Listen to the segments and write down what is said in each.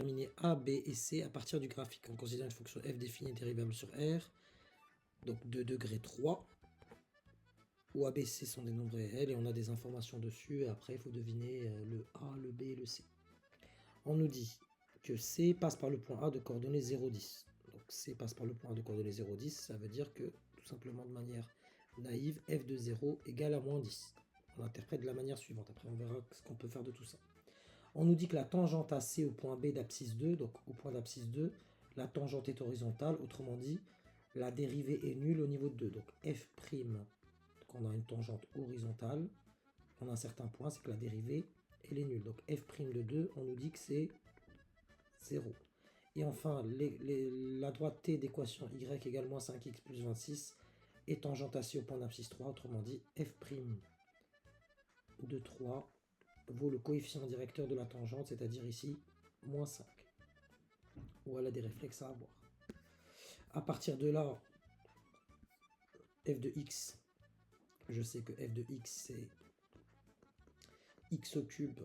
Déterminer A, B et C à partir du graphique en considérant une fonction f définie dérivable sur R, donc de degré 3, où A, B, C sont des nombres réels et on a des informations dessus. Et après, il faut deviner le A, le B et le C. On nous dit que C passe par le point A de coordonnées 0, 10. Donc C passe par le point A de coordonnées 0, 10, ça veut dire que, tout simplement de manière naïve, f de 0 égale à moins 10. On l'interprète de la manière suivante. Après, on verra ce qu'on peut faire de tout ça. On nous dit que la tangente AC au point B d'abscisse 2, donc au point d'abscisse 2, la tangente est horizontale, autrement dit, la dérivée est nulle au niveau de 2. Donc f', donc on a une tangente horizontale, on a un certain point, c'est que la dérivée, elle est nulle. Donc f' de 2, on nous dit que c'est 0. Et enfin, la droite T d'équation y égale moins 5x plus 26 est tangente AC au point d'abscisse 3, autrement dit, f' de 3 vaut le coefficient directeur de la tangente, c'est-à-dire ici, moins 5. Voilà des réflexes à avoir. À partir de là, f de x, je sais que f de x, c'est x au cube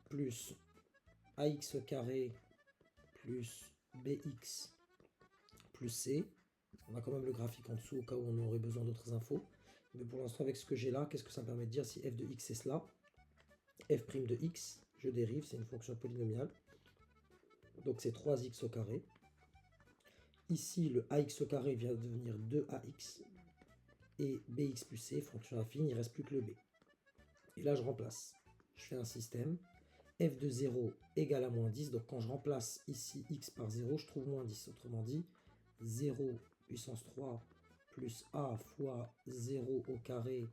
plus ax carré plus bx plus c. On a quand même le graphique en dessous au cas où on aurait besoin d'autres infos. Mais pour l'instant, avec ce que j'ai là, qu'est-ce que ça me permet de dire si f de x c'est cela? F' de x, je dérive, c'est une fonction polynomiale. Donc c'est 3x au carré. Ici, le ax au carré vient de devenir 2ax. Et bx plus c, fonction affine, il ne reste plus que le b. Et là, je remplace. Je fais un système. F de 0 égale à moins 10. Donc quand je remplace ici x par 0, je trouve moins 10. Autrement dit, 0 puissance 3 plus a fois 0 au carré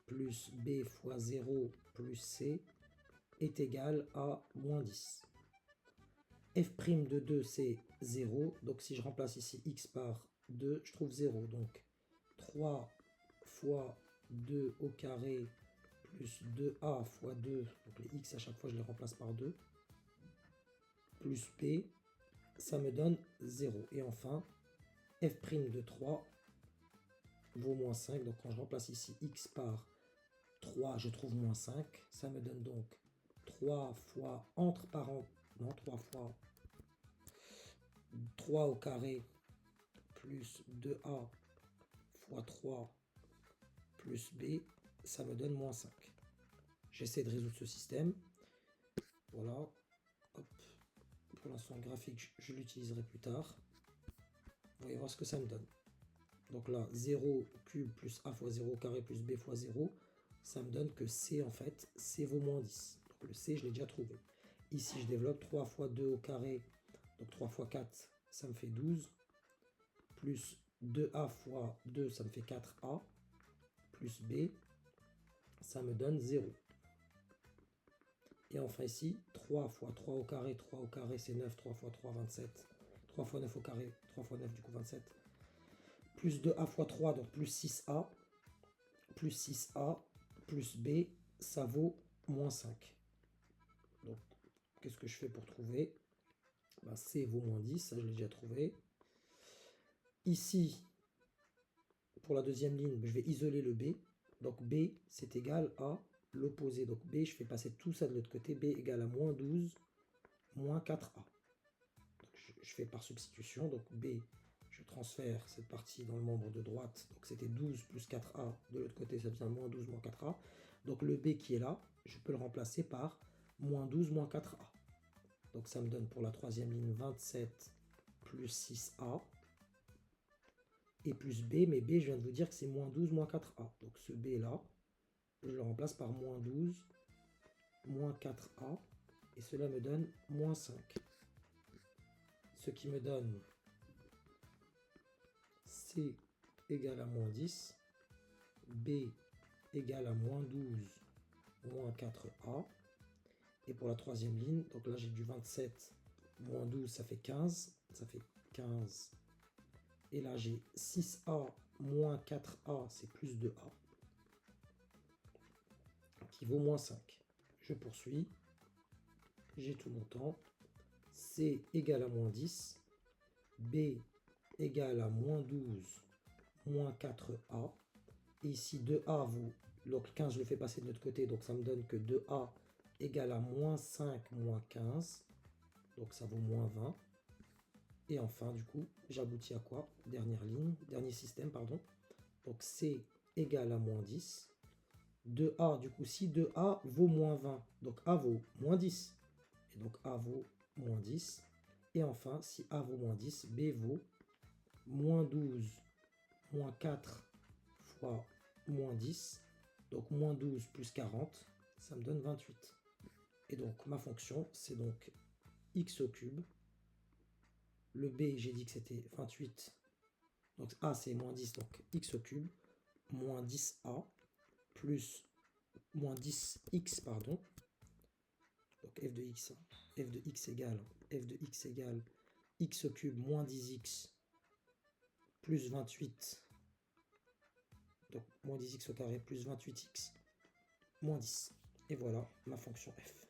plus b fois 0 plus c est égal à moins 10. F' de 2, c'est 0. Donc si je remplace ici x par 2, je trouve 0. Donc 3 fois 2 au carré plus 2a fois 2, donc les x à chaque fois je les remplace par 2, plus b, ça me donne 0. Et enfin, f' de 3 vaut moins 5. Donc quand je remplace ici x par 3, je trouve moins 5. Ça me donne donc 3 fois, entre parenthèses, non, 3 fois 3 au carré plus 2a fois 3 plus b, ça me donne moins 5. J'essaie de résoudre ce système. Voilà. Hop. Pour l'instant, le graphique, je l'utiliserai plus tard. On va voir ce que ça me donne. Donc là, 0 cube plus a fois 0 carré plus b fois 0, ça me donne que c, en fait, c vaut moins 10. Donc le c, je l'ai déjà trouvé. Ici, je développe 3 fois 2 au carré, donc 3 fois 4, ça me fait 12. Plus 2a fois 2, ça me fait 4a. Plus b, ça me donne 0. Et enfin ici, 3 fois 3 au carré c'est 9, 3 fois 3, 27. 3 fois 9 au carré, 3 fois 9 du coup 27. Plus 2a fois 3, donc plus 6a. Plus 6a, plus b, ça vaut moins 5. Donc, qu'est-ce que je fais pour trouver? Ben, c vaut moins 10, ça je l'ai déjà trouvé. Ici, pour la deuxième ligne, je vais isoler le b. Donc b, c'est égal à l'opposé. Donc b, je fais passer tout ça de l'autre côté. B égale à moins 12, moins 4a. Donc, je fais par substitution. Donc b, je transfère cette partie dans le membre de droite. Donc c'était 12 plus 4a. De l'autre côté, ça devient moins 12, moins 4a. Donc le b qui est là, je peux le remplacer par moins 12, moins 4a. Donc ça me donne pour la troisième ligne 27 plus 6a. Et plus b, mais b, je viens de vous dire que c'est moins 12, moins 4a. Donc ce b là, je le remplace par moins 12, moins 4a. Et cela me donne moins 5. Ce qui me donne c égale à moins 10, b égale à moins 12, moins 4a. Et pour la troisième ligne, donc là j'ai du 27, moins 12, ça fait 15. Ça fait 15. Et là j'ai 6a moins 4a, c'est plus 2a, qui vaut moins 5. Je poursuis. J'ai tout mon temps. C égale à moins 10. B égale à moins 12, moins 4a. Et ici 2a vaut, donc 15 je le fais passer de l'autre côté, donc ça me donne que 2a égale à moins 5, moins 15. donc ça vaut moins 20. Et enfin, du coup, j'aboutis à quoi? Dernière ligne, dernier système, pardon. Donc C égale à moins 10. 2A, du coup, si 2A vaut moins 20, donc A vaut moins 10. Et donc A vaut moins 10. Et enfin, si A vaut moins 10, B vaut moins 12, moins 4 fois moins 10. Donc moins 12 plus 40, ça me donne 28. Et donc ma fonction, c'est donc x au cube. Le B, j'ai dit que c'était 28. Donc A, c'est moins 10, donc x au cube, moins 10A, plus moins 10x, pardon. Donc f de x, f de x égale x au cube moins 10x plus 28. Donc moins 10x au carré plus 28x moins 10. Et voilà ma fonction f.